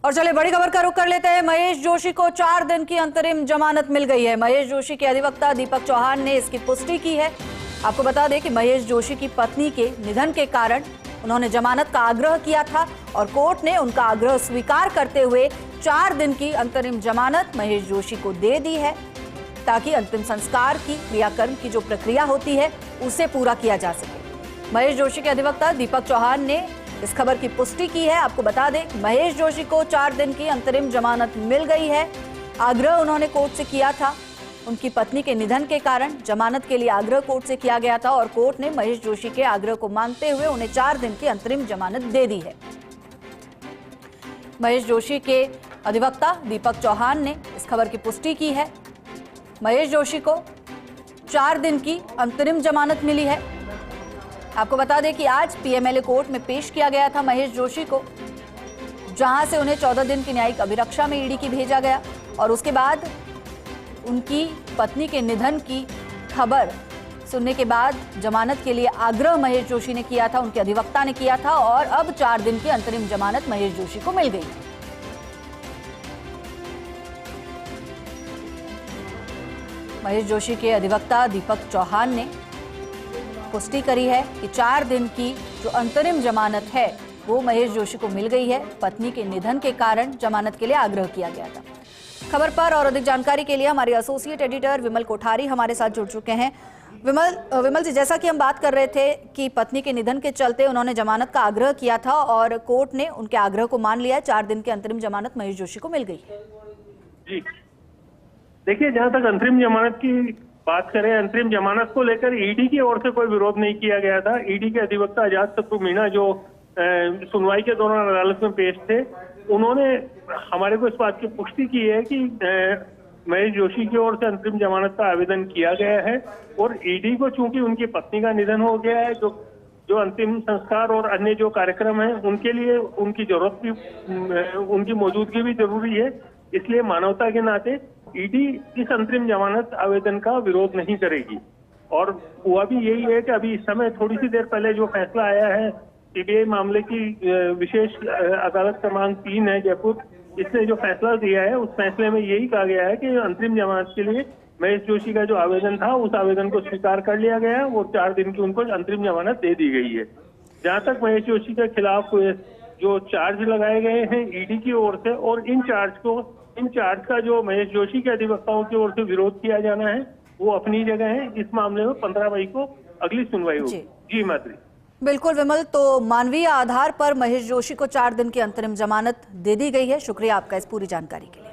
और चले बड़ी खबर का रुख कर लेते हैं। महेश जोशी को 4 दिन की अंतरिम जमानत मिल गई है। महेश जोशी के अधिवक्ता दीपक चौहान ने इसकी पुष्टि की है। आपको बता दें कि महेश जोशी की पत्नी के निधन के कारण उन्होंने जमानत का आग्रह किया था और कोर्ट ने उनका आग्रह स्वीकार करते हुए 4 दिन की अंतरिम जमानत महेश जोशी को दे दी है, ताकि अंतिम संस्कार की क्रियाकर्म की जो प्रक्रिया होती है उसे पूरा किया जा सके। महेश जोशी के अधिवक्ता दीपक चौहान ने इस खबर की पुष्टि की है। आपको बता दें महेश जोशी को 4 दिन की अंतरिम जमानत मिल गई है। आग्रह उन्होंने कोर्ट से किया था, उनकी पत्नी के निधन के कारण जमानत के लिए आग्रह कोर्ट से किया गया था और कोर्ट ने महेश जोशी के आग्रह को मानते हुए उन्हें 4 दिन की अंतरिम जमानत दे दी है। महेश जोशी के अधिवक्ता दीपक चौहान ने इस खबर की पुष्टि की है। महेश जोशी को 4 दिन की अंतरिम जमानत मिली है। आपको बता दें कि आज पीएमएलए कोर्ट में पेश किया गया था महेश जोशी को, जहां से उन्हें 14 दिन की न्यायिक अभिरक्षा में ईडी की भेजा गया और उसके बाद उनकी पत्नी के निधन की खबर सुनने के बाद जमानत के लिए आग्रह महेश जोशी ने किया था, उनके अधिवक्ता ने किया था और अब 4 दिन की अंतरिम जमानत महेश जोशी को मिल गई। महेश जोशी के अधिवक्ता दीपक चौहान ने पुष्टि करी है कि 4 दिन की जो अंतरिम जमानत है वो महेश जोशी को मिल गई है। पत्नी के निधन के कारण जमानत के लिए आग्रह किया गया था। खबर पर और अधिक जानकारी के लिए हमारे एसोसिएट एडिटर विमल कोठारी हमारे साथ जुड़ चुके हैं। विमल जी, जैसा कि हम बात कर रहे थे कि पत्नी के निधन के चलते उन्होंने जमानत का आग्रह किया था और कोर्ट ने उनके आग्रह को मान लिया। 4 दिन की अंतरिम जमानत महेश जोशी को मिल गई है। जी देखिए, जहां तक अंतरिम जमानत की बात करें, अंतरिम जमानत को लेकर ईडी की ओर से कोई विरोध नहीं किया गया था। ईडी के अधिवक्ता अजातशत्रु मीणा जो सुनवाई के दौरान अदालत में पेश थे, उन्होंने हमारे को इस बात की पुष्टि की है कि महेश जोशी की ओर से अंतरिम जमानत का आवेदन किया गया है और ईडी को चूंकि उनकी पत्नी का निधन हो गया है, जो अंतिम संस्कार और अन्य जो कार्यक्रम है उनके लिए उनकी जरूरत भी, उनकी मौजूदगी भी जरूरी है, इसलिए मानवता के नाते ईडी इस अंतरिम जमानत आवेदन का विरोध नहीं करेगी। और हुआ भी यही है कि अभी इस समय थोड़ी सी देर पहले जो फैसला आया है सीबीआई मामले की विशेष अदालत क्रमांक 3 है जयपुर, इसने जो फैसला दिया है उस फैसले में यही कहा गया है कि अंतरिम जमानत के लिए महेश जोशी का जो आवेदन था उस आवेदन को स्वीकार कर लिया गया है और 4 दिन की उनको अंतरिम जमानत दे दी गई है। जहां तक महेश जोशी के खिलाफ जो चार्ज लगाए गए हैं ईडी की ओर से, और इन चार्ज का जो महेश जोशी के अधिवक्ताओं की ओर से विरोध किया जाना है वो अपनी जगह है। इस मामले में 15 मई को अगली सुनवाई होगी। जी मात्री। बिल्कुल विमल, तो मानवीय आधार पर महेश जोशी को 4 दिन की अंतरिम जमानत दे दी गई है। शुक्रिया आपका इस पूरी जानकारी के लिए।